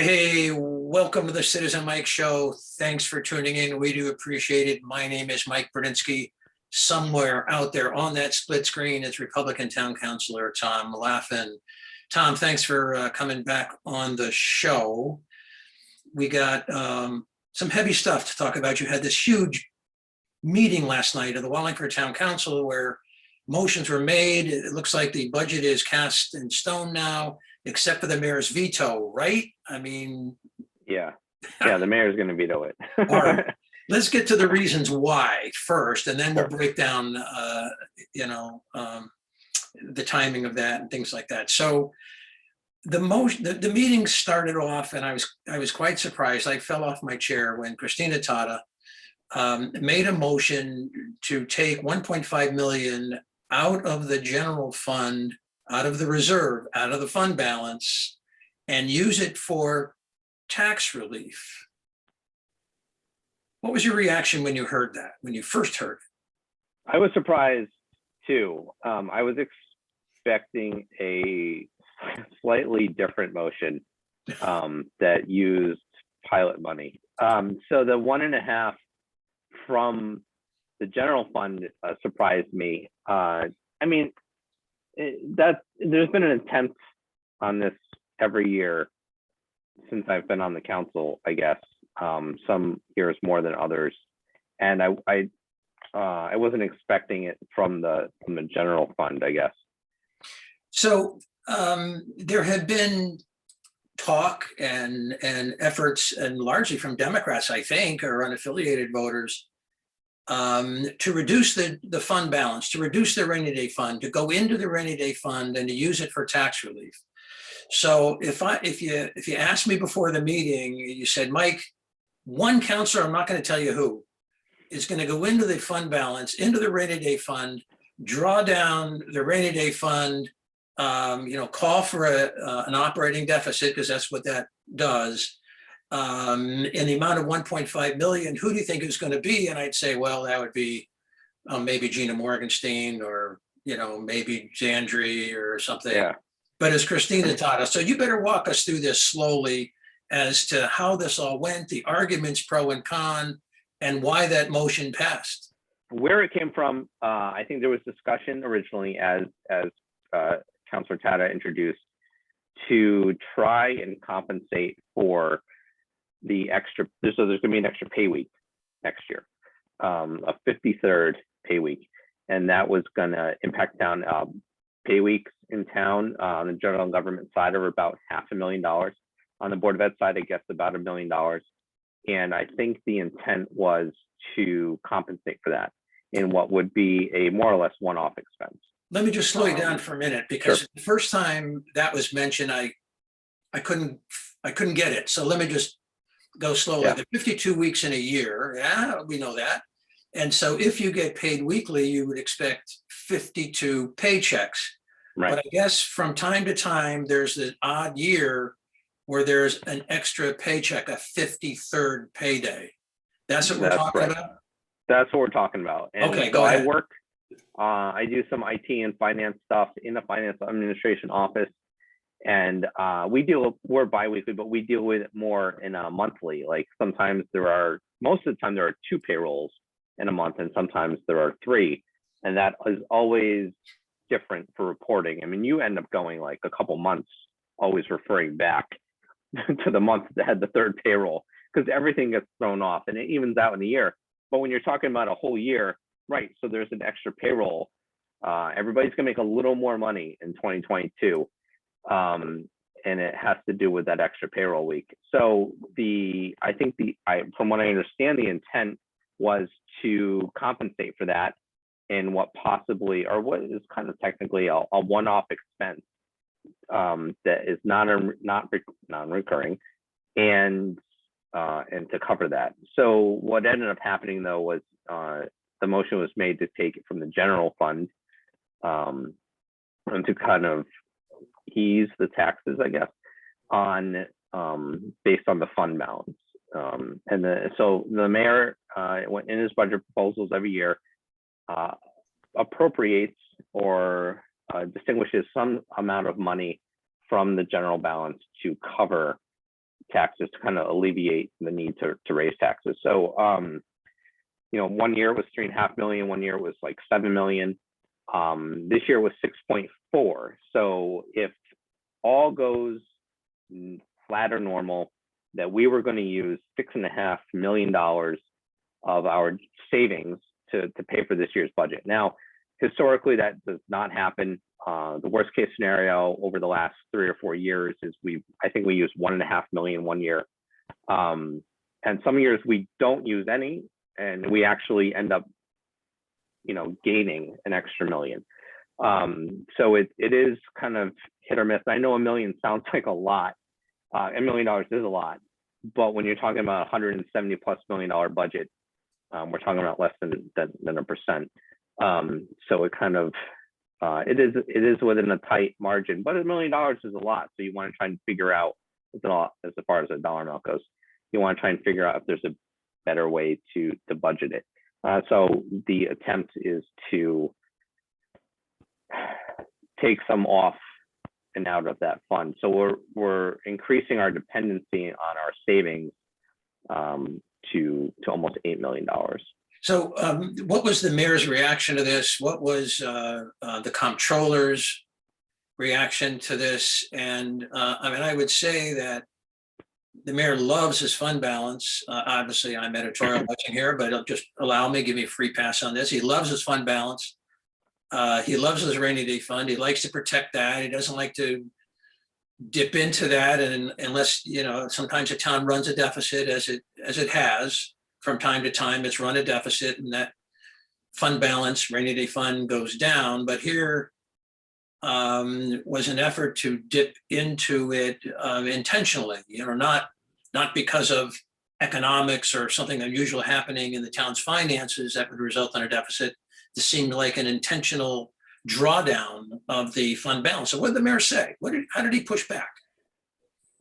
Hey, welcome to the Citizen Mike Show. Thanks for tuning in. We do appreciate it. My name is Mike Brudzinski. Somewhere out there on that split screen is Republican Town Councilor Tom Laffin. Tom, thanks for coming back on the show. We got some heavy stuff to talk about. You had this huge meeting last night of the Wallingford Town Council where motions were made. It looks like the budget is cast in stone now, except for the mayor's veto, right? I mean, yeah, the mayor's going to veto it. all right, let's get to the reasons why first, and then we'll Sure. break down, the timing of that and things like that. So the meeting started off, and I was quite surprised. I fell off my chair when Christina Tata made a motion to take 1.5 million out of the general fund, out of the reserve, out of the fund balance, and use it for tax relief. What was your reaction when you heard that, when you first heard it? I was surprised too. I was expecting a slightly different motion that used pilot money. So the 1.5 from the general fund surprised me. I mean, there's been an attempt on this every year since I've been on the council, I guess. Some years more than others, and I wasn't expecting it from the general fund, I guess. So there had been talk and efforts, and largely from Democrats, I think, or unaffiliated voters, to reduce the fund balance, to reduce the rainy day fund, to go into the rainy day fund and to use it for tax relief. So if you asked me before the meeting, you said, Mike, one counselor, I'm not going to tell you who, is going to go into the fund balance, into the rainy day fund, draw down the rainy day fund, call for an operating deficit, because that's what that does. In the amount of 1.5 million, who do you think is going to be? And I'd say, well, that would be maybe Gina Morgenstein, or maybe Zandri or something. Yeah. But as Christina taught us, so you better walk us through this slowly as to how this all went, the arguments pro and con, and why that motion passed. Where it came from, I think there was discussion originally, as Councilor Tata introduced, to try and compensate for the extra. So there's going to be an extra pay week next year, a 53rd pay week, and that was going to impact town. Pay weeks in town on the general government side are about $500,000. On the Board of Ed side, I guess about $1 million. And I think the intent was to compensate for that in what would be a more or less one-off expense. Let me just slow you down for a minute, because Sure. The first time that was mentioned, I couldn't get it. So let me just go slowly. Yeah. The 52 weeks in a year, yeah, we know that. And so if you get paid weekly, you would expect 52 paychecks. Right. But I guess from time to time, there's an odd year where there's an extra paycheck, a 53rd payday. That's what we're talking about? That's what we're talking about. And okay, so go ahead. I work, I do some IT and finance stuff in the finance administration office. And we're bi-weekly, but we deal with it more in a monthly. Like sometimes most of the time there are 2 payrolls in a month, and sometimes there are 3. And that is always different for reporting. I mean, you end up going like a couple months, always referring back to the month that had the 3rd payroll, because everything gets thrown off and it evens out in the year. But when you're talking about a whole year, right, so there's an extra payroll. Everybody's gonna make a little more money in 2022. And it has to do with that extra payroll week. So from what I understand, the intent was to compensate for that in what is kind of technically a one-off expense that is non-recurring, and to cover that. So what ended up happening though was the motion was made to take it from the general fund and to kind of ease the taxes, I guess, on based on the fund balance. So the mayor in his budget proposals every year appropriates or distinguishes some amount of money from the general balance to cover taxes to kind of alleviate the need to raise taxes. So, 1 year it was 3.5 million, 1 year it was like 7 million. This year was 6.4. So if all goes flat or normal, that we were going to use $6.5 million of our savings to pay for this year's budget. Now, historically, that does not happen. The worst case scenario over the last 3 or 4 years is I think we used $1.5 million 1 year. And some years we don't use any, and we actually end up, gaining an extra million. So it is kind of hit or miss. I know $1 million sounds like a lot. $1 million is a lot, but when you're talking about $170+ million budget, we're talking about less than 1%. So it kind of it is within a tight margin, but $1 million is a lot. So you want to try and figure out, as far as a dollar amount goes, you want to try and figure out if there's a better way to budget it. So the attempt is to take some off and out of that fund. So we're increasing our dependency on our savings to almost $8 million. So what was the mayor's reaction to this? What was the comptroller's reaction to this? And I would say that the mayor loves his fund balance. Obviously, I'm editorial watching here, but just allow me, give me a free pass on this. He loves his fund balance. He loves his rainy day fund. He likes to protect that. He doesn't like to dip into that, and unless sometimes a town runs a deficit, as it has from time to time. It's run a deficit, and that fund balance, rainy day fund, goes down. But here was an effort to dip into it intentionally, not because of economics or something unusual happening in the town's finances that would result in a deficit. This seemed like an intentional drawdown of the fund balance. So what did the mayor say? How did he push back?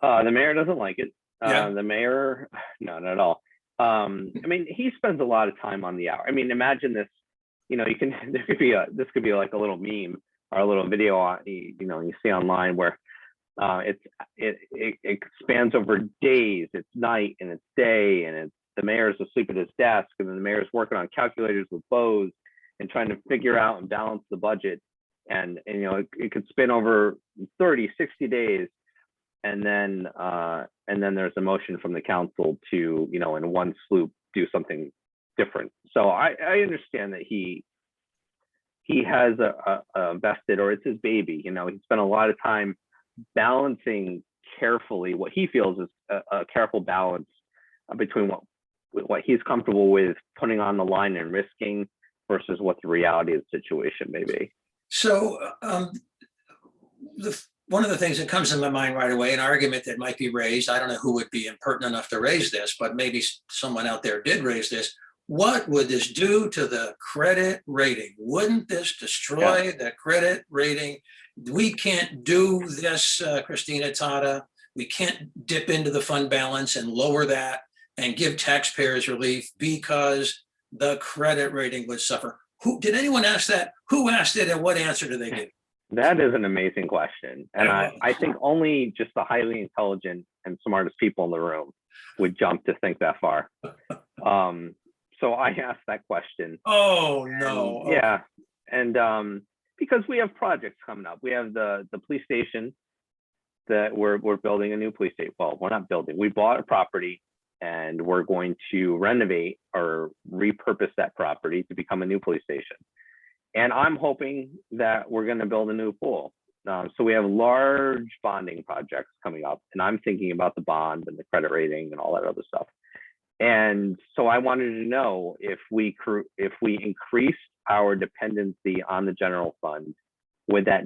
The mayor doesn't like it. Yeah. The mayor, no, not at all. He spends a lot of time on the hour. Imagine this. This could be like a little meme or a little video you see online where it spans over days. It's night and it's day, and the mayor's asleep at his desk, and then the mayor's working on calculators with bows and trying to figure out and balance the budget. And it could spin over 30, 60 days. And then there's a motion from the council to, in one swoop, do something different. So I understand that he has a vested, or it's his baby. He spent a lot of time balancing carefully what he feels is a careful balance between what he's comfortable with putting on the line and risking versus what the reality of the situation may be. So one of the things that comes to my mind right away, an argument that might be raised, I don't know who would be impertinent enough to raise this, but maybe someone out there did raise this. What would this do to the credit rating? Wouldn't this destroy the credit rating? We can't do this, Christina Tata. We can't dip into the fund balance and lower that and give taxpayers relief because the credit rating would suffer. Did anyone ask that? Who asked it, and what answer do they give? That is an amazing question. And I think only just the highly intelligent and smartest people in the room would jump to think that far. So I asked that question. Oh, no. Yeah. And because we have projects coming up. We have the police station that we're building a new police station. Well, we're not building. We bought a property, and we're going to renovate or repurpose that property to become a new police station. And I'm hoping that we're going to build a new pool. So we have large bonding projects coming up, and I'm thinking about the bond and the credit rating and all that other stuff. And so I wanted to know if we increased our dependency on the general fund, would that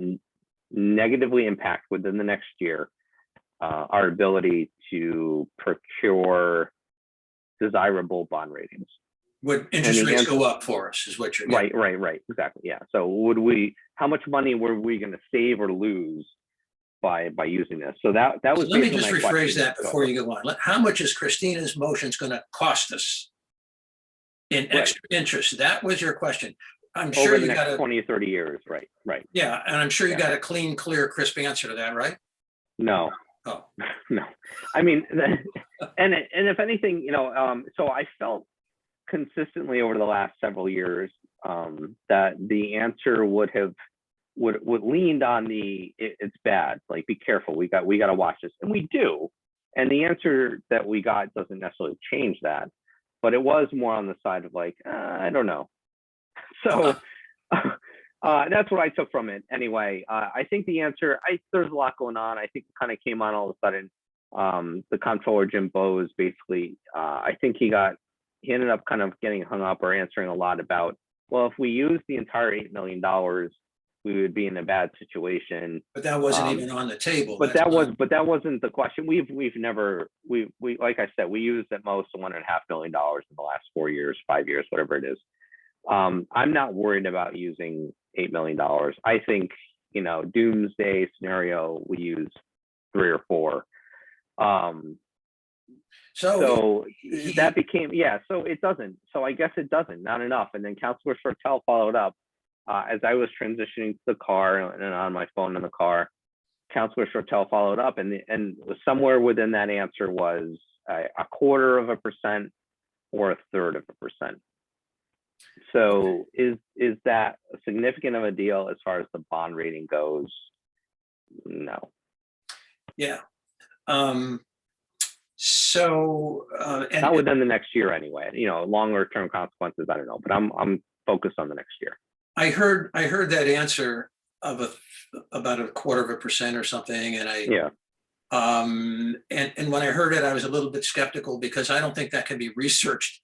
negatively impact within the next year our ability to procure desirable bond ratings? Would interest rates go up for us, is what you're getting. Right, exactly. Yeah. So how much money were we going to save or lose by using this? So that was. So let me just rephrase that before you go on. How much is Christina's motions going to cost us in extra interest? That was your question. I'm sure you got 20 or 30 years. Right. Yeah, and I'm sure you got a clean, clear, crisp answer to that, right? No. Oh, No, I mean, and if anything, so I felt consistently over the last several years that the answer would leaned on it's bad, like be careful, we got to watch this, and we do, and the answer that we got doesn't necessarily change that, but it was more on the side of like I don't know. So that's what I took from it anyway. I think the answer, there's a lot going on. I think it kind of came on all of a sudden. The comptroller Jim Bowes basically, I think he ended up kind of getting hung up or answering a lot about, well, if we use the entire $8 million, we would be in a bad situation. but that wasn't even on the table. But that wasn't the question. We've never, like I said, we used at most $1.5 million in the last 4 years, 5 years, whatever it is. I'm not worried about using $8 million. I think, doomsday scenario, we use 3 or 4. So that became, so it doesn't. So I guess it doesn't, not enough. And then Councilor Shortell followed up as I was transitioning to the car and on my phone in the car. Councilor Shortell followed up, and somewhere within that answer was a 1/4% or 1/3%. So is that significant of a deal as far as the bond rating goes? No. Yeah. So not within the next year anyway. Longer term consequences, I don't know, but I'm focused on the next year. I heard that answer of about 1/4% or something, and and when I heard it, I was a little bit skeptical because I don't think that can be researched.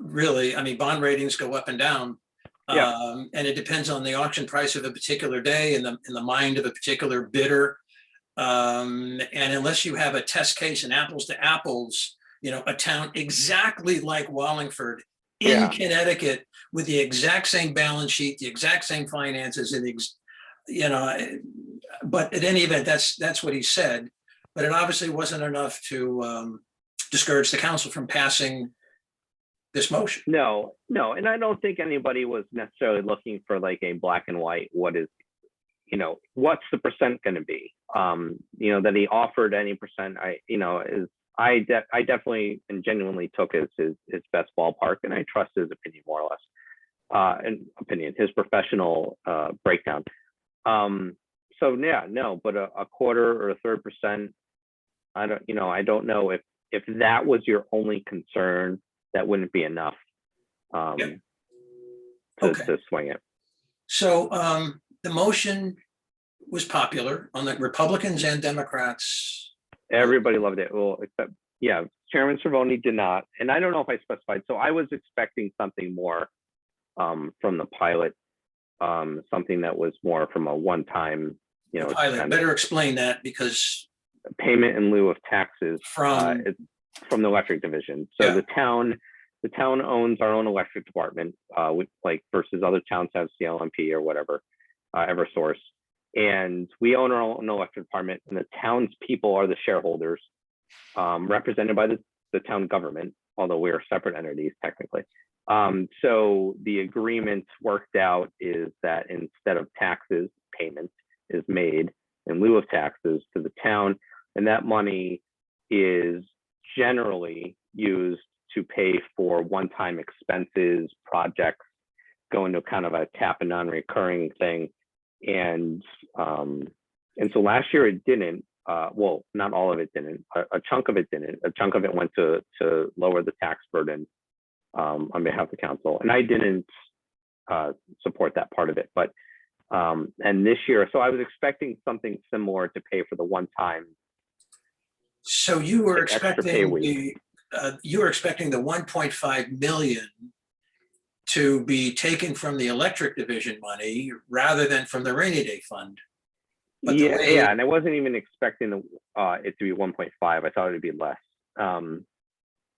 Really, I mean, bond ratings go up and down, and it depends on the auction price of a particular day and in the mind of a particular bidder. And unless you have a test case and apples to apples, a town exactly like Wallingford in Connecticut with the exact same balance sheet, the exact same finances, and but at any event, that's what he said. But it obviously wasn't enough to discourage the council from passing this motion. No, and I don't think anybody was necessarily looking for like a black and white. What's the percent going to be? That he offered any percent. I definitely and genuinely took as his best ballpark, and I trust his opinion more or less. His professional breakdown. But a 1/4 or a 1/3%. I don't know if that was your only concern, that wouldn't be enough to swing it. So the motion was popular on the Republicans and Democrats. Everybody loved it. Well, except Chairman Cervoni did not, and I don't know if I specified. So I was expecting something more from the pilot, something that was more from a one-time, pilot. Better explain that, because payment in lieu of taxes from the electric division. So the town owns our own electric department, versus other towns have CLMP or whatever, EverSource, and we own our own electric department, and the townspeople are the shareholders, represented by the town government, although we are separate entities technically. So the agreement worked out is that instead of taxes, payment is made in lieu of taxes to the town, and that money is generally used to pay for one-time expenses, projects, go into kind of a cap and non-recurring thing. And so last year it didn't, not all of it didn't, a chunk of it didn't. A chunk of it went to lower the tax burden on behalf of the council. And I didn't support that part of it, but and this year, so I was expecting something similar to pay for the one-time. So you were expecting the 1.5 million to be taken from the electric division money rather than from the rainy day fund. But and I wasn't even expecting it to be 1.5. I thought it would be less. And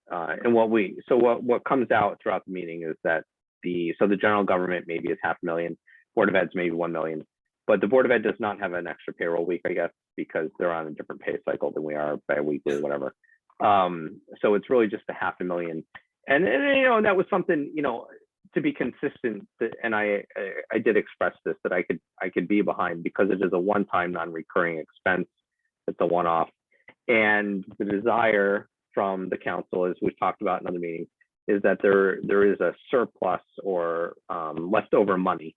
what comes out throughout the meeting is that the general government maybe is $500,000, Board of Ed's maybe 1 million, but the Board of Ed does not have an extra payroll week, I guess, because they're on a different pay cycle than we are, bi-weekly, whatever. So it's really just $500,000, and that was something, to be consistent, and I did express this, that I could be behind, because it is a one-time non-recurring expense. It's a one-off. And the desire from the council, as we've talked about in other meetings, is that there is a surplus or leftover money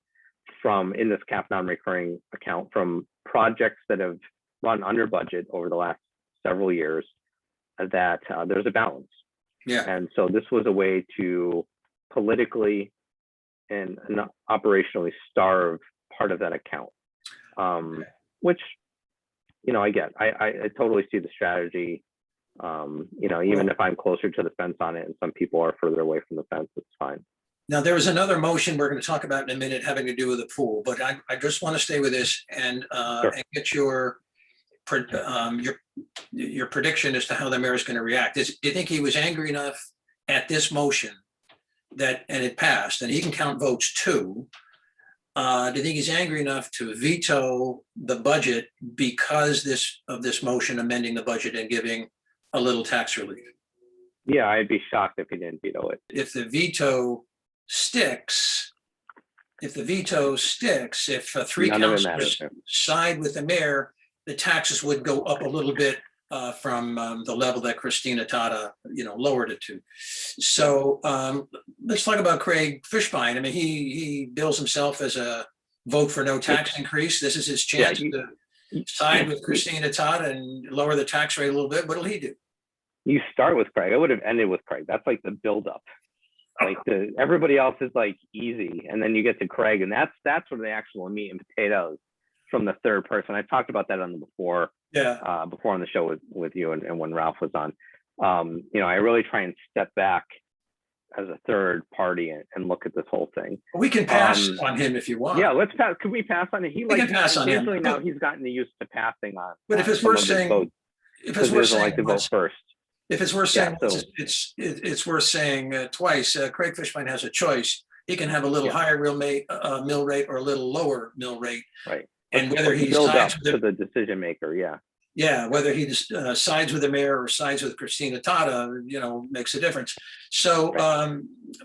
from in this cap non-recurring account from projects that have run under budget over the last several years, that there's a balance. Yeah. And so this was a way to politically and operationally starve part of that account, which, you know, I get. I totally see the strategy. You know, even if I'm closer to the fence on it and some people are further away from the fence, it's fine. Now, there was another motion we're going to talk about in a minute having to do with the pool, but I just want to stay with this and, Sure. and get your prediction as to how the mayor is going to react. Do you think he was angry enough at this motion that, and it passed, and he can count votes too? Do you think he's angry enough to veto the budget because of this motion amending the budget and giving a little tax relief? Yeah, I'd be shocked if he didn't veto it. If the veto sticks, if three None of it councilors matters. side with the mayor, the taxes would go up a little bit from the level that Christina Tata, you know, lowered it to. So let's talk about Craig Fishbein. I mean, he bills himself as a vote for no tax increase. This is his chance to side with Christina Tata and lower the tax rate a little bit. What'll he do? You start with Craig. I would have ended with Craig. That's like the buildup. Like everybody else is like easy, and then you get to Craig, and that's where the actual meat and potatoes from the third person. I talked about that on the before on the show with you and when Ralph was on. You know, I really try and step back as a third party and look at this whole thing. We can pass on him if you want. Yeah, let's pass. Could we pass on it? We can pass on him. Now he's gotten used to passing on. But if it's worth saying, if it's worth saying, like to vote first. If it's worth saying, so, it's worth saying twice. Craig Fishbein has a choice. He can have a little higher mill rate or a little lower mill rate. Right. And whether he build up sides to the decision maker, whether he sides with the mayor or sides with Christina Tata, you know, makes a difference. So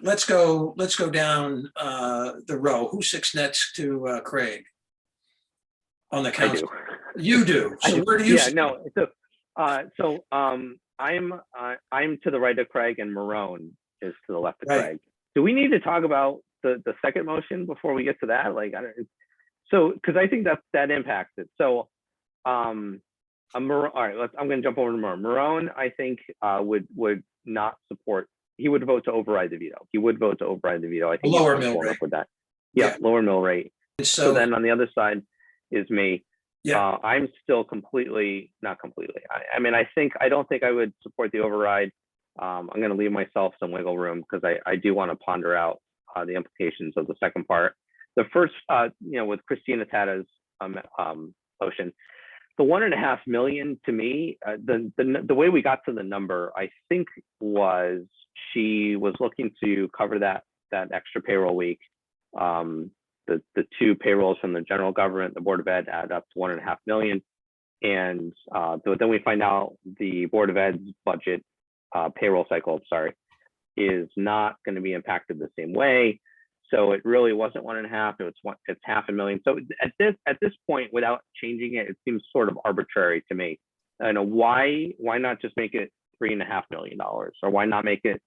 let's go down the row. Who sits next to Craig on the council? You do. So where do you? Yeah, no. So I'm to the right of Craig, and Marone is to the left of Craig. Do we need to talk about the second motion before we get to that? Like, so because I think that impacts it. So, all right, I'm going to jump over to Marone. Marone, I think, would not support. He would vote to override the veto. I think lower mill rate with that. Yeah, lower mill rate. So then on the other side is me. Yeah, I'm still not completely. I mean, I don't think I would support the override. I'm going to leave myself some wiggle room because I do want to ponder out the implications of the second part. The first, you know, with Christina Tata's motion, the $1.5 million to me, the way we got to the number, I think was she was looking to cover that extra payroll week. The two payrolls from the general government, the Board of Ed, add up to $1.5 million. And then we find out the Board of Ed's budget payroll cycle, is not going to be impacted the same way. So it really wasn't 1.5, it's $500,000. So at this point, without changing it, it seems sort of arbitrary to me. I know why not just make it $3.5 million, or why not make it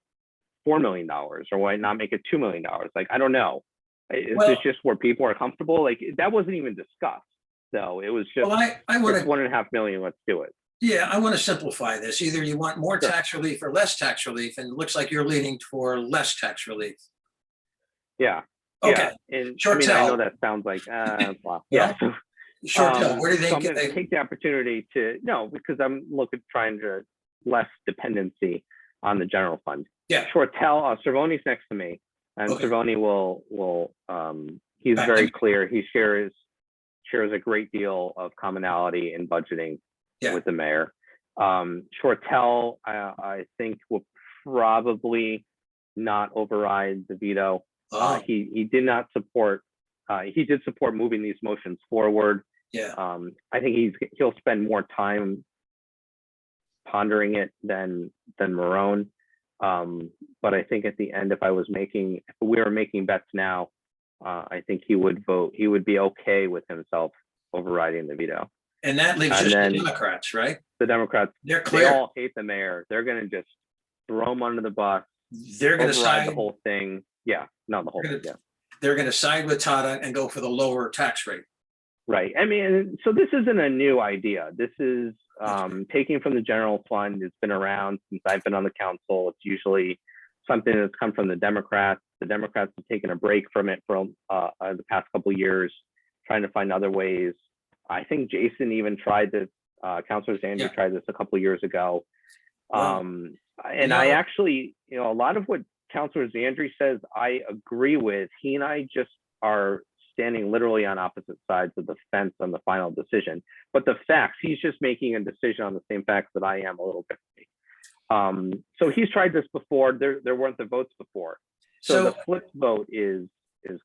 $4 million, or why not make it $2 million? Like, I don't know. Is this just where people are comfortable? Like, that wasn't even discussed, though. It was just, I want $1.5 million. Let's do it. Yeah, I want to simplify this. Either you want more tax relief or less tax relief, and it looks like you're leaning for less tax relief. Yeah. Okay. Yeah. And Shortell. I know that sounds like wow. Yeah. Shortell, where do you think? So I'm going to take the opportunity because I'm trying to less dependency on the general fund. Yeah. Shortell, Cervone's next to me, and Cervone will he's very clear. He shares a great deal of commonality in budgeting with the mayor. Shortell, I think, will probably not override the veto. He did not support. He did support moving these motions forward. Yeah. I think he'll spend more time pondering it than Marone. But I think at the end, if we were making bets now, I think he would vote. He would be okay with himself overriding the veto. And that leaves And just the then Democrats, right? the Democrats, They're they clear. all hate the mayor. They're going to just throw him under the bus, They're going to override side. the whole thing. Yeah, not the whole thing. Yeah. They're going to side with Tata and go for the lower tax rate. Right. I mean, so this isn't a new idea. This is taking from the general fund. It's been around since I've been on the council. It's usually something that's come from the Democrats. The Democrats have taken a break from it for the past couple of years, trying to find other ways. I think Jason even tried this. Councilor Zandri tried this a couple of years ago. And I actually, a lot of what Councilor Zandri says, I agree with. He and I just are standing literally on opposite sides of the fence on the final decision. But the facts, he's just making a decision on the same facts that I am a little bit. So he's tried this before. There weren't the votes before. So the flip vote is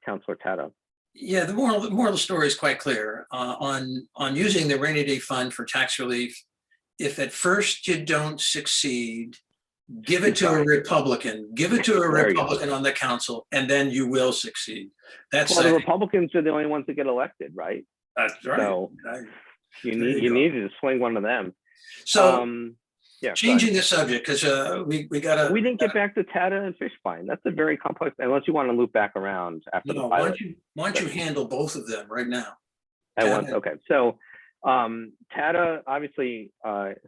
Councilor Tata. Yeah, the moral of the story is quite clear on using the rainy day fund for tax relief. If at first you don't succeed, give it to a Republican. Give it to a Republican on the council, and then you will succeed. That's the Republicans are the only ones that get elected, right? That's right. So you need to swing one of them. So changing the subject, because we didn't get back to Tata and Fishbein. That's a very complex. Unless you want to loop back around after the pilot. Why don't you handle both of them right now? Okay. So Tata obviously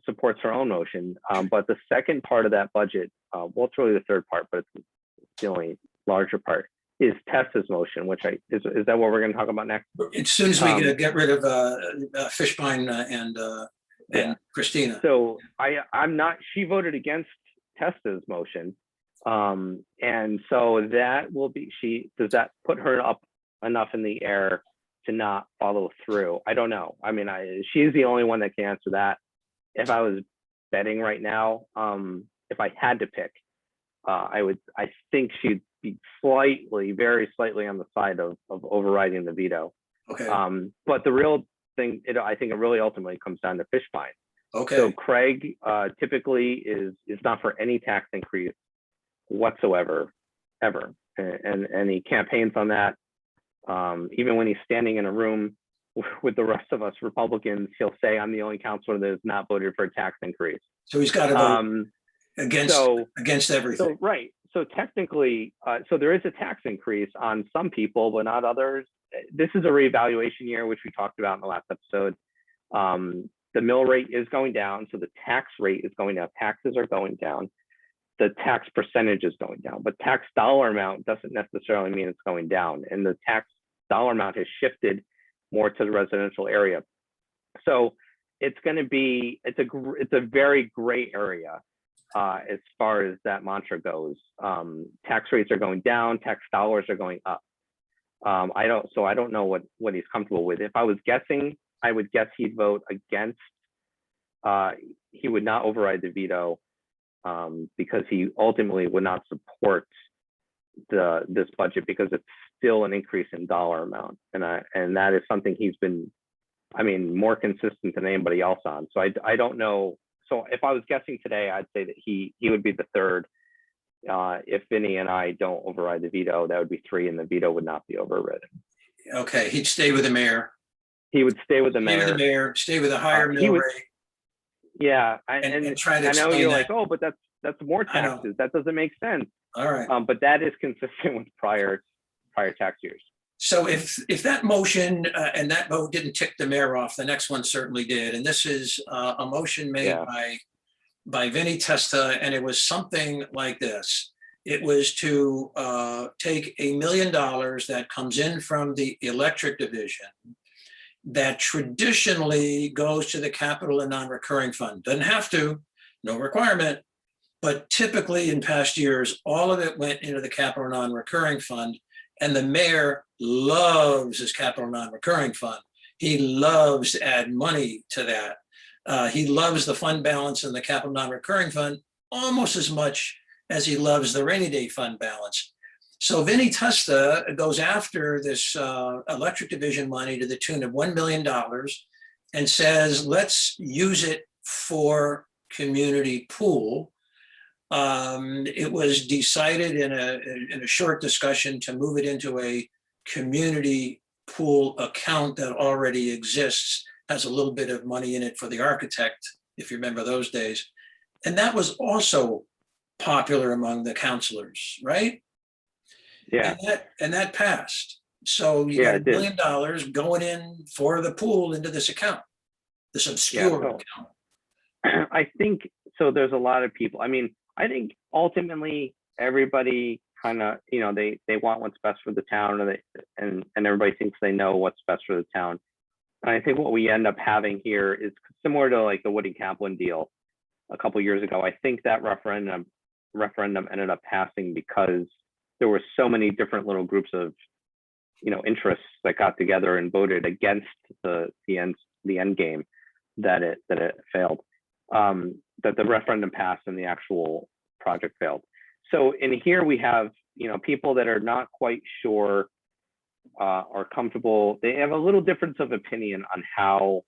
supports her own motion, but the second part of that budget, well, it's really the third part, but it's the only larger part, is Tessa's motion, which is that what we're going to talk about next? As soon as we get rid of Fishbein and Christina. So I'm not. She voted against Tessa's motion, and so that will be. Does that put her up enough in the air to not follow through? I don't know. I mean, she's the only one that can answer that. If I was betting right now, if I had to pick, I think she'd be very slightly on the side of overriding the veto. Okay. But the real thing, I think it really ultimately comes down to Fishbein. Okay. So Craig typically is not for any tax increase whatsoever, ever, and he campaigns on that. Even when he's standing in a room with the rest of us Republicans, he'll say, "I'm the only councilor that has not voted for a tax increase." So he's got to vote against everything. So right. So technically, so there is a tax increase on some people, but not others. This is a reevaluation year, which we talked about in the last episode. The mill rate is going down, so the tax rate is going down. Taxes are going down. The tax percentage is going down, but tax dollar amount doesn't necessarily mean it's going down. And the tax dollar amount has shifted more to the residential area. So it's going to be, it's a very gray area as far as that mantra goes. Tax rates are going down, tax dollars are going up. I don't know what he's comfortable with. If I was guessing, I would guess he'd vote against. He would not override the veto because he ultimately would not support this budget because it's still an increase in dollar amount, and that is something he's been, more consistent than anybody else on. So I don't know. So if I was guessing today, I'd say that he would be the third. If Vinny and I don't override the veto, that would be 3, and the veto would not be overridden. Okay, he'd stay with the mayor. He would stay with the mayor. Stay with a higher mill rate. Yeah, and try to. I know you're like, oh, but that's more taxes. That doesn't make sense. All right. But that is consistent with prior tax years. So if that motion and that vote didn't tick the mayor off, the next one certainly did. And this is a motion made by Vinny Testa, and it was something like this. It was to take $1 million that comes in from the electric division that traditionally goes to the capital and non-recurring fund. Doesn't have to, no requirement, but typically in past years, all of it went into the capital non-recurring fund, and the mayor loves his capital non-recurring fund. He loves to add money to that. He loves the fund balance in the capital non-recurring fund almost as much as he loves the rainy day fund balance. So Vinny Testa goes after this electric division money to the tune of $1 million and says, let's use it for community pool. It was decided in a short discussion to move it into a community pool account that already exists has a little bit of money in it for the architect, if you remember those days. And that was also popular among the councilors, right? Yeah, And that passed. So you yeah, got it $1 did. million going in for the pool into this account, this Yeah, obscure so account. I think so. There's a lot of people. I mean, I think ultimately everybody kind of, they want what's best for the town, and everybody thinks they know what's best for the town. And I think what we end up having here is similar to like the Woody Kaplan deal a couple years ago. I think that referendum ended up passing because there were so many different little groups of interests that got together and voted against the end game that it failed. That the referendum passed and the actual project failed. So in here we have people that are not quite sure, are comfortable. They have a little difference of opinion on how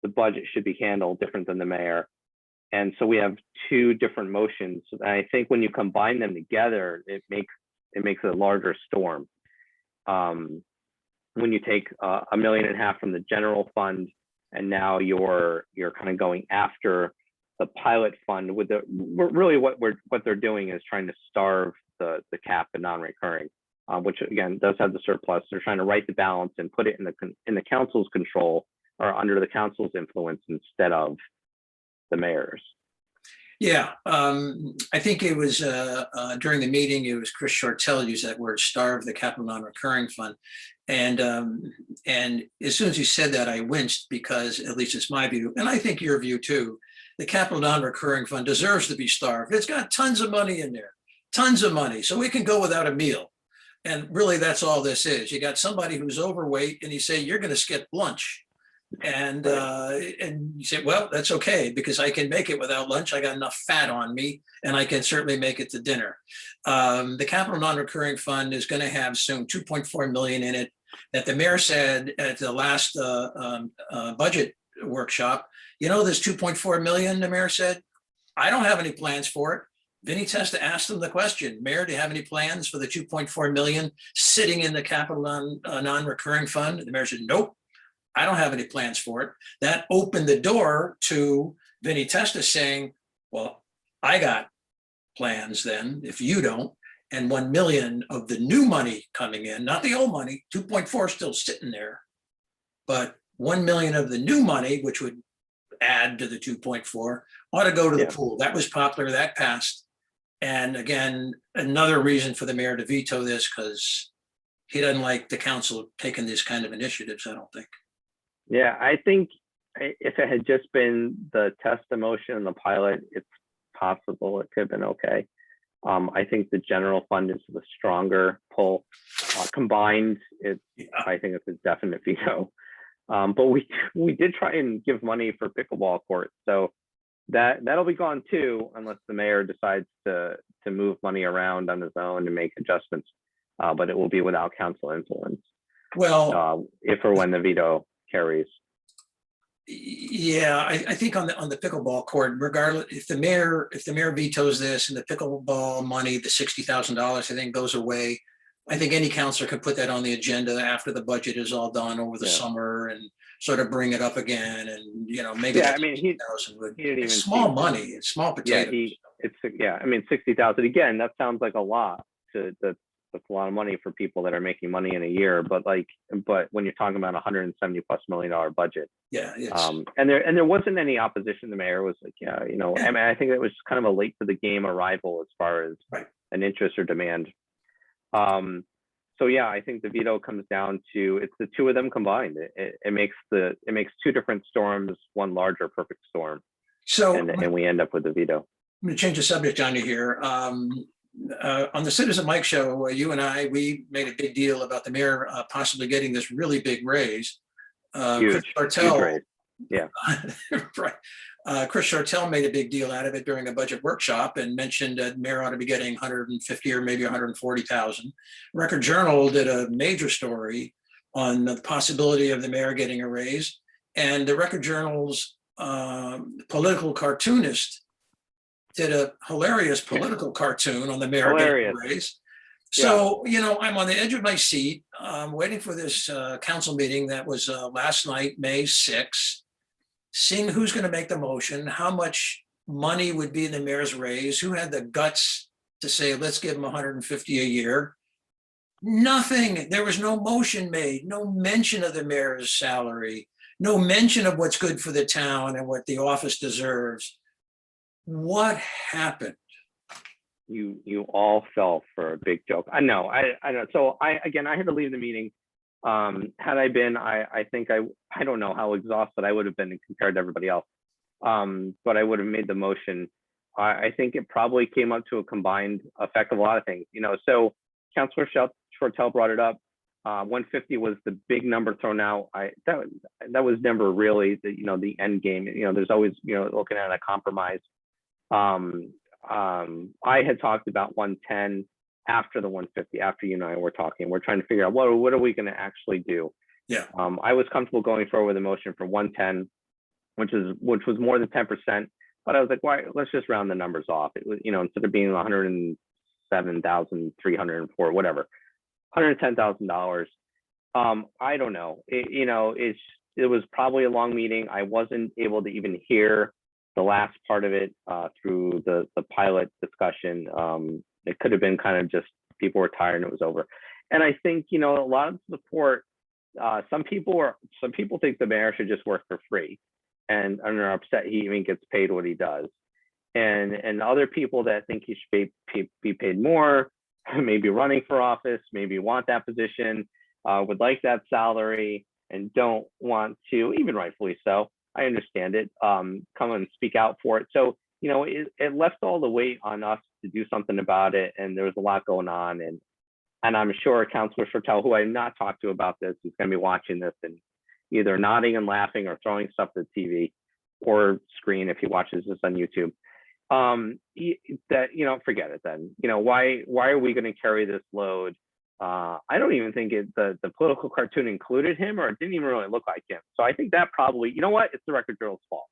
the budget should be handled, different than the mayor. And so we have two different motions. And I think when you combine them together, it makes a larger storm. When you take $1.5 million from the general fund, and now you're kind of going after the pilot fund with really what they're doing is trying to starve the cap and non-recurring, which again does have the surplus. They're trying to right the balance and put it in the council's control or under the council's influence instead of the mayor's. Yeah, I think it was during the meeting, it was Chris Shortell used that word, starve the capital non-recurring fund. And as soon as you said that, I winced because, at least it's my view, and I think your view too, the capital non-recurring fund deserves to be starved. It's got tons of money in there, tons of money, so we can go without a meal. And really, that's all this is. You got somebody who's overweight and you say, you're going to skip lunch. And you say, well, that's okay, because I can make it without lunch. I got enough fat on me, and I can certainly make it to dinner. The capital non-recurring fund is going to have soon 2.4 million in it. That the mayor said at the last budget workshop, this 2.4 million, the mayor said, I don't have any plans for it. Vinny Testa asked him the question, Mayor, do you have any plans for the 2.4 million sitting in the capital non-recurring fund? The mayor said, nope. I don't have any plans for it. That opened the door to Vinny Testa saying, well, I got plans then, if you don't, and 1 million of the new money coming in, not the old money, 2.4 still sitting there, but 1 million of the new money, which would add to the 2.4, ought to go to the pool. That was popular, that passed. And again, another reason for the mayor to veto this, because he doesn't like the council taking these kind of initiatives, I don't think. Yeah, I think if it had just been the test emotion and the pilot, it's possible it could have been okay. I think the general fund is the stronger pull. Combined, I think it's a definite veto. But we did try and give money for pickleball courts, so that'll be gone too, unless the mayor decides to move money around on his own and make adjustments. But it will be without council influence. Well, if or when the veto carries. Yeah, I think on the pickleball court, regardless, if the mayor vetoes this and the pickleball money, the $60,000, I think goes away. I think any councilor could put that on the agenda after the budget is all done over the summer and sort of bring it up again, and maybe. Yeah, I mean, it's small money, it's small potatoes. I mean, 60,000 again. That sounds like a lot. That's a lot of money for people that are making money in a year, but when you're talking about $170+ million budget, and there wasn't any opposition. The mayor was like, I mean, I think it was kind of a late to the game arrival as far as an interest or demand. So yeah, I think the veto comes down to it's the two of them combined. It makes two different storms one larger perfect storm. So and we end up with the veto. I'm going to change the subject on you here. On the Citizen Mike show, you and we made a big deal about the mayor possibly getting this really big raise. Huge raise. Yeah. Right. Chris Shortell made a big deal out of it during a budget workshop and mentioned that mayor ought to be getting 150 or maybe 140,000. Record Journal did a major story on the possibility of the mayor getting a raise, and the Record Journal's political cartoonist did a hilarious political cartoon on the mayor getting a raise. So, I'm on the edge of my seat, waiting for this council meeting that was last night, May 6th, seeing who's going to make the motion, how much money would be the mayor's raise, who had the guts to say, let's give him 150 a year. Nothing. There was no motion made, no mention of the mayor's salary, no mention of what's good for the town and what the office deserves. What happened? You all fell for a big joke. I know. I know. So I had to leave the meeting. Had I been, I think I don't know how exhausted I would have been compared to everybody else. But I would have made the motion. I think it probably came up to a combined effect of a lot of things. So Councilor Shortell brought it up. 150 was the big number thrown out. That was never really the end game. There's always looking at a compromise. I had talked about 110 after the 150, after you and I were talking. We're trying to figure out what are we going to actually do. Yeah. I was comfortable going forward with a motion for 110, which was more than 10%. But I was like, why? Let's just round the numbers off. It was, instead of being 107,304, whatever, $110,000. I don't know. It was probably a long meeting. I wasn't able to even hear the last part of it through the pilot discussion. It could have been kind of just people were tired and it was over. And I think a lot of support. Some people think the mayor should just work for free, and are upset he even gets paid what he does. And other people that think he should be paid more, maybe running for office, maybe want that position, would like that salary, and don't want to, even rightfully so. I understand it. Come and speak out for it. So, it left all the weight on us to do something about it. And there was a lot going on. And I'm sure Councilor Shortell, who I have not talked to about this, is going to be watching this and either nodding and laughing or throwing stuff at the TV or screen if he watches this on YouTube. Forget it then. Why are we going to carry this load? I don't even think the political cartoon included him, or it didn't even really look like him. So I think that probably, it's the record girl's fault.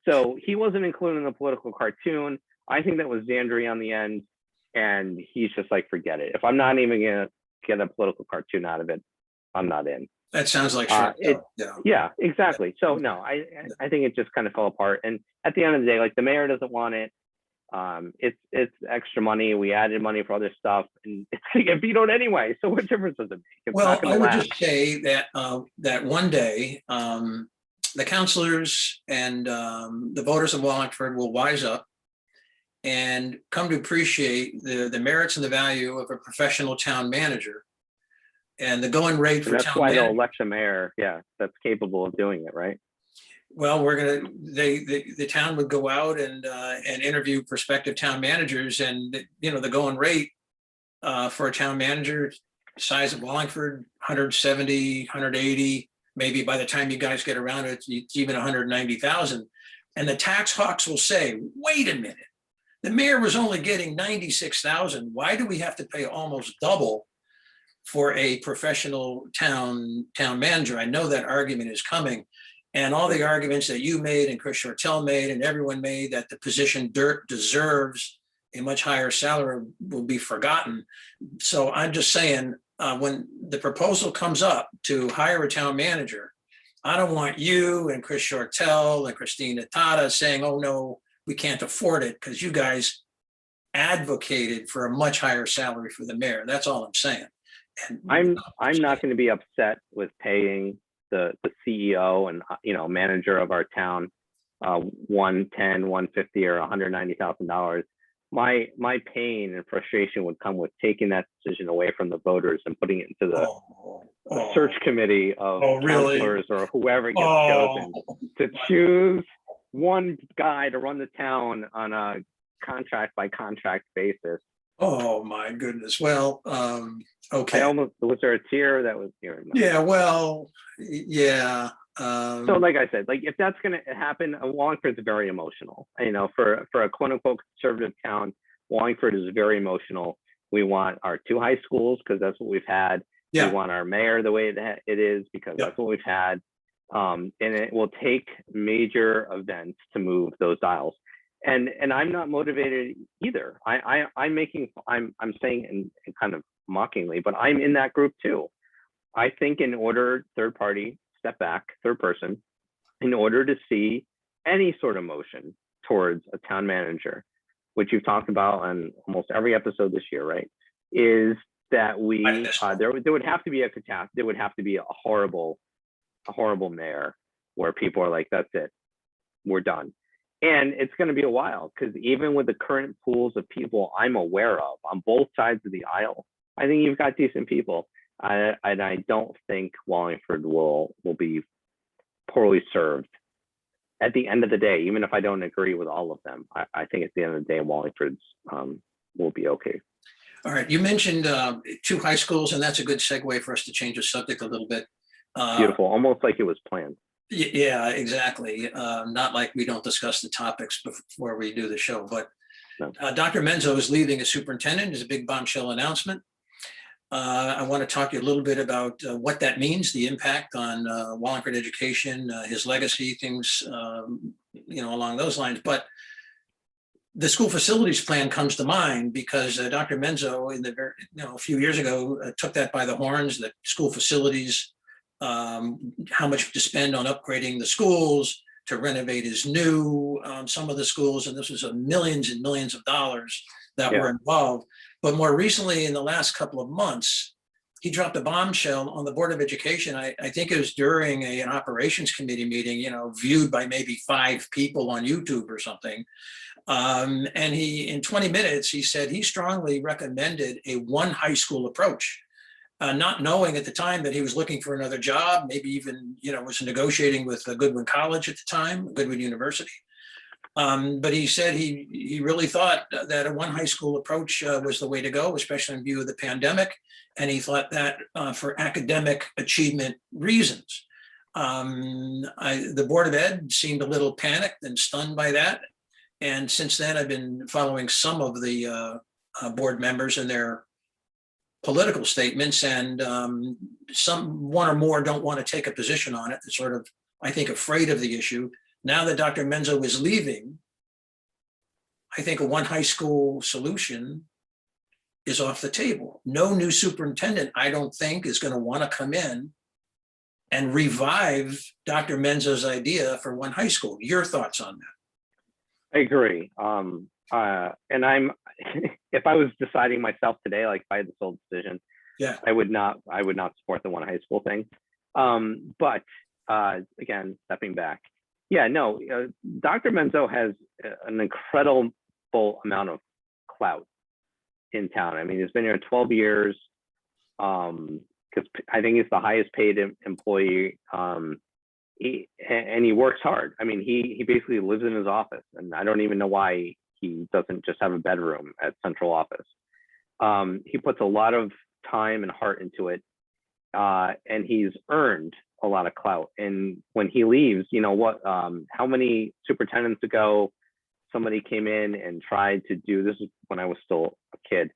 So he wasn't included in the political cartoon. I think that was Zandri on the end, and he's just like, forget it. If I'm not even gonna get a political cartoon out of it, I'm not in. That sounds like yeah, exactly. So no, I think it just kind of fell apart. And at the end of the day, like, the mayor doesn't want it. It's extra money. We added money for other stuff, and it's gonna get vetoed anyway. So what difference does it make? It's well, I would just say that that one day the councilors and the voters of Wallingford will wise up and come to appreciate the merits and the value of a professional town manager, and the going rate for that's town why manager. they'll elect a mayor, that's capable of doing it, right? Well, the town would go out and interview prospective town managers, and the going rate for a town manager size of Wallingford, 170, 180, maybe by the time you guys get around it, it's even 190,000. And the tax hawks will say, wait a minute, the mayor was only getting 96,000. Why do we have to pay almost double for a professional town manager? I know that argument is coming. And all the arguments that you made and Chris Shortell made and everyone made that the position deserves a much higher salary will be forgotten. So I'm just saying, when the proposal comes up to hire a town manager, I don't want you and Chris Shortell and Christine Natata saying, oh no, we can't afford it, because you guys advocated for a much higher salary for the mayor. That's all I'm saying. And I'm not going to be upset with paying the CEO and manager of our town 110, 150, or $190,000. My pain and frustration would come with taking that decision away from the voters and putting it into the search committee of councilors or whoever gets chosen to choose one guy to run the town on a contract by contract basis. Oh my goodness. Well, okay. Was there a tear that was here? No. Yeah, well, yeah. So like I said, like, if that's going to happen, Wallingford is very emotional. For a quote unquote conservative town, Wallingford is very emotional. We want our 2 high schools because that's what we've had. Yeah. We want our mayor the way it is because that's what we've had. And it will take major events to move those dials. And I'm not motivated either. I'm saying, and kind of mockingly, but I'm in that group too. I think in order, third party, step back, third person, in order to see any sort of motion towards a town manager, which you've talked about on almost every episode this year, right? Is that there would have to be a catastrophe. There would have to be a horrible mayor where people are like, that's it, we're done. And it's going to be a while, because even with the current pools of people I'm aware of on both sides of the aisle, I think you've got decent people. And I don't think Wallingford will be poorly served at the end of the day. Even if I don't agree with all of them, I think at the end of the day, Wallingford's will be okay. All right, you mentioned 2 high schools, and that's a good segue for us to change the subject a little bit. Beautiful, almost like it was planned. Yeah, exactly. Not like we don't discuss the topics before we do the show, but No. Dr. Menzo is leaving as superintendent. Is a big bombshell announcement. I want to talk to you a little bit about what that means, the impact on Wallingford education, his legacy, things along those lines. But the school facilities plan comes to mind because Dr. Menzo, a few years ago, took that by the horns. That school facilities, how much to spend on upgrading the schools, to renovate is new. Some of the schools, and this was millions and millions of dollars that were involved. But more recently, in the last couple of months, he dropped a bombshell on the Board of Education. I think it was during an operations committee meeting, viewed by maybe 5 people on YouTube or something. And in 20 minutes, he said he strongly recommended a one high school approach, not knowing at the time that he was looking for another job, maybe even, was negotiating with Goodwin College at the time, Goodwin University. But he said he really thought that a one high school approach was the way to go, especially in view of the pandemic. And he thought that for academic achievement reasons. The Board of Ed seemed a little panicked and stunned by that. And since then, I've been following some of the board members and their political statements, and one or more don't want to take a position on it. They're sort of, I think, afraid of the issue. Now that Dr. Menzo is leaving, I think a one high school solution is off the table. No new superintendent, I don't think, is going to want to come in and revive Dr. Menzo's idea for one high school. Your thoughts on that? I agree. And I'm, if I was deciding myself today, like if I had the sole decision, I would not support the one high school thing. But again, stepping back, Dr. Menzo has an incredible amount of clout in town. I mean, he's been here 12 years, because I think he's the highest paid employee, and he works hard. I mean, he basically lives in his office, and I don't even know why he doesn't just have a bedroom at central office. He puts a lot of time and heart into it, and he's earned a lot of clout. And when he leaves, how many superintendents ago somebody came in and tried to do this? Is when I was still a kid.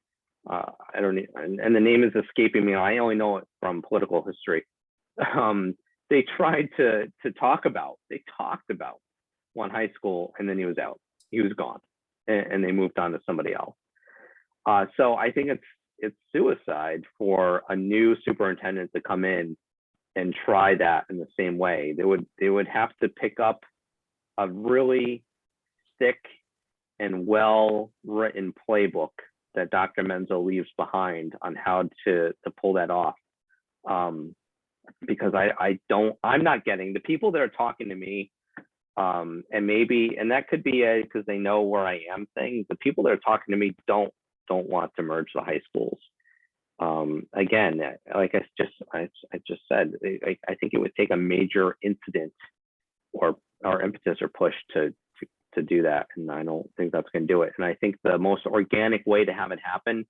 I don't, and the name is escaping me. I only know it from political history. They tried to talk about. They talked about one high school, and then he was out. He was gone, and they moved on to somebody else. So I think it's suicide for a new superintendent to come in and try that in the same way. They would have to pick up a really thick and well-written playbook that Dr. Menzo leaves behind on how to pull that off. Because I'm not getting the people that are talking to me, and that could be because they know where I am thing. The people that are talking to me don't want to merge the high schools. Again, like I just said, I think it would take a major incident or impetus or push to do that, and I don't think that's going to do it. And I think the most organic way to have it happen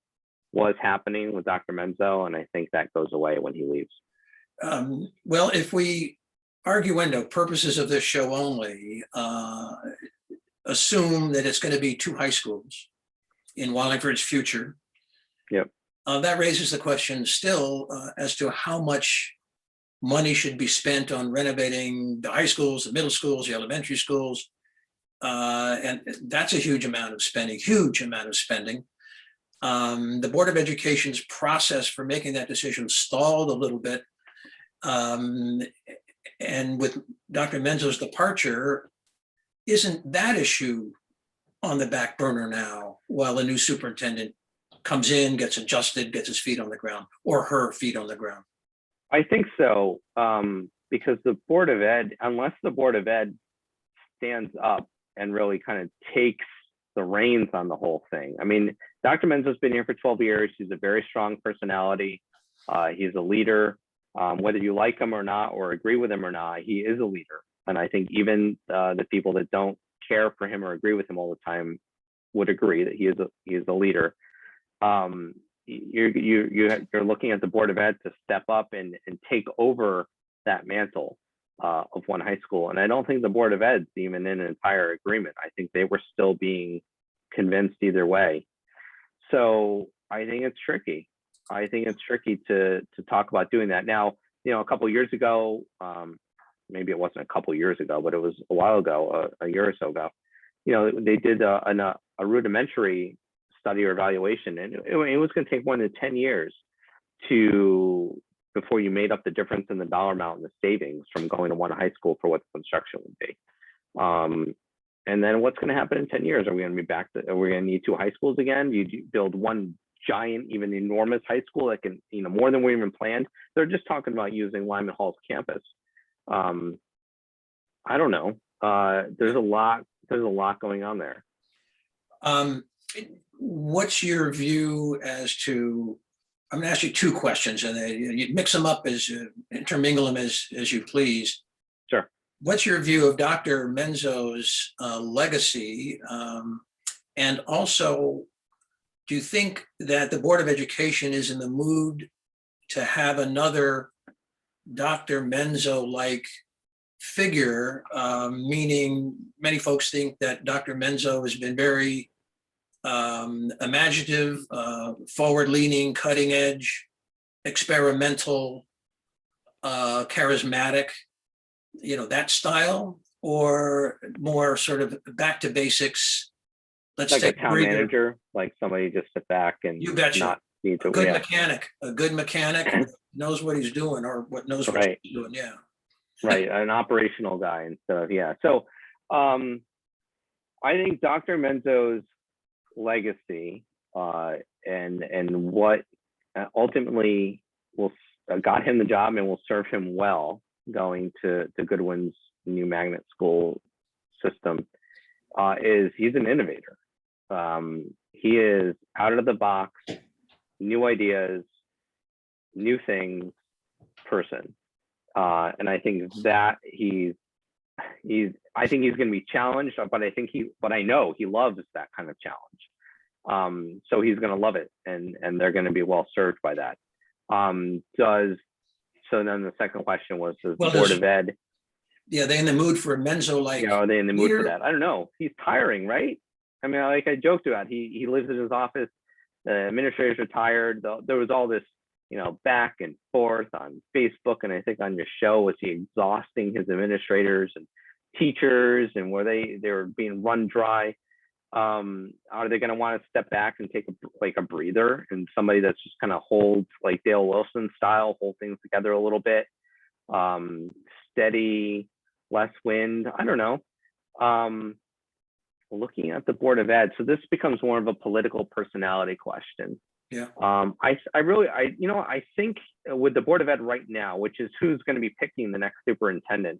was happening with Dr. Menzo, and I think that goes away when he leaves. Well, if we arguendo purposes of this show only, assume that it's going to be 2 high schools in Wallingford's future. Yep. That raises the question still as to how much money should be spent on renovating the high schools, the middle schools, the elementary schools. And that's a huge amount of spending. The Board of Education's process for making that decision stalled a little bit. And with Dr. Menzo's departure, isn't that issue on the back burner now while a new superintendent comes in, gets adjusted, gets his feet on the ground, or her feet on the ground? I think so, because the Board of Ed, unless the Board of Ed stands up and really kind of takes the reins on the whole thing. I mean, Dr. Menzo's been here for 12 years. He's a very strong personality. He's a leader. Whether you like him or not, or agree with him or not, he is a leader. And I think even the people that don't care for him or agree with him all the time would agree that he is a leader. You're looking at the Board of Ed to step up and take over that mantle of one high school. And I don't think the Board of Ed's even in an entire agreement. I think they were still being convinced either way. So I think it's tricky. I think it's tricky to talk about doing that. Now, a couple of years ago, maybe it wasn't a couple of years ago, but it was a while ago, a year or so ago, they did a rudimentary study or evaluation, and it was going to take more than 10 years before you made up the difference in the dollar amount and the savings from going to one high school for what the construction would be. And then what's going to happen in 10 years? Are we going to be back are we going to need two high schools again? Do you build one giant, even enormous high school that can, more than we even planned? They're just talking about using Lyman Hall's campus. I don't know. There's a lot going on there. What's your view as to, I'm going to ask you two questions, and you mix them up intermingle them as you please. Sure. What's your view of Dr. Menzo's legacy? And also, do you think that the Board of Education is in the mood to have another Dr. Menzo-like figure, meaning many folks think that Dr. Menzo has been very imaginative, forward-leaning, cutting edge, experimental, charismatic, that style, or more sort of back to basics? Let's like take a town manager, like somebody just sit back and you betcha. Not need to. A good mechanic knows what he's doing, or what knows what Right. he's doing. Yeah. Right, an operational guy instead of, yeah. So I think Dr. Menzo's legacy and what ultimately got him the job and will serve him well going to Goodwin's new magnet school system is he's an innovator. He is out of the box, new ideas, new things person. And I think that I think he's going to be challenged, but I know he loves that kind of challenge. So he's going to love it, and they're going to be well served by that. So then the second question was, does the Board of Ed? Yeah, they in the mood for Menzo-like? Are they in the mood for that? I don't know. He's tiring, right? I mean, like I joked about, he lives in his office. The administrators are tired. There was all this, back and forth on Facebook, and I think on your show, was he exhausting his administrators and teachers, and were they were being run dry? Are they going to want to step back and take a breather, and somebody that's just kind of holds, like Dale Wilson style, hold things together a little bit, steady, less wind? I don't know. Looking at the Board of Ed, so this becomes more of a political personality question. Yeah. I think with the Board of Ed right now, which is who's going to be picking the next superintendent,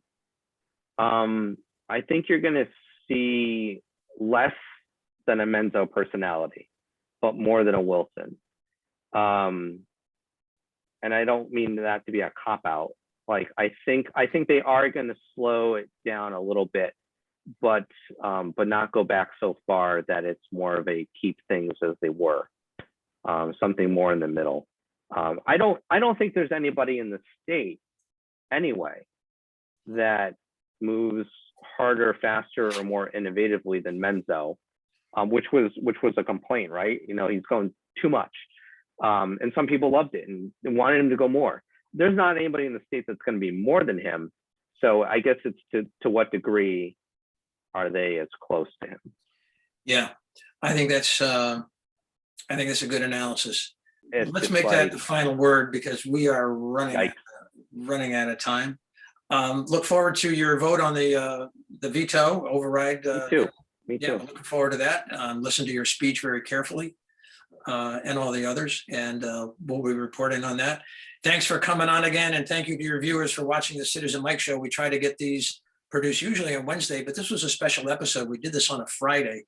I think you're going to see less than a Menzo personality, but more than a Wilson. And I don't mean that to be a cop-out. Like, I think they are going to slow it down a little bit, but not go back so far that it's more of a keep things as they were. Something more in the middle. I don't think there's anybody in the state anyway that moves harder, faster, or more innovatively than Menzo, which was a complaint, right? He's going too much, and some people loved it and wanted him to go more. There's not anybody in the state that's going to be more than him. So I guess it's to what degree are they as close to him? Yeah, I think that's I think it's a good analysis. It's Let's just make that like, the final word because we are Yikes. running out of time. Look forward to your vote on the veto override. me too, me Yeah, too. I'm looking forward to that. Listen to your speech very carefully and all the others, and we'll be reporting on that. Thanks for coming on again, and thank you to your viewers for watching the Citizen Mike Show. We try to get these produced usually on Wednesday, but this was a special episode. We did this on a Friday.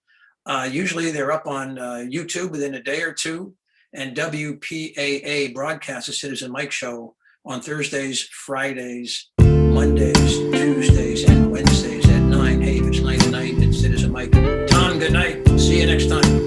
Usually they're up on YouTube within a day or two, and WPAA broadcasts the Citizen Mike Show on Thursdays, Fridays, Mondays, Tuesdays, and Wednesdays at 9. Hey, if it's 9 at night, it's Citizen Mike. Tom, good night. See you next time.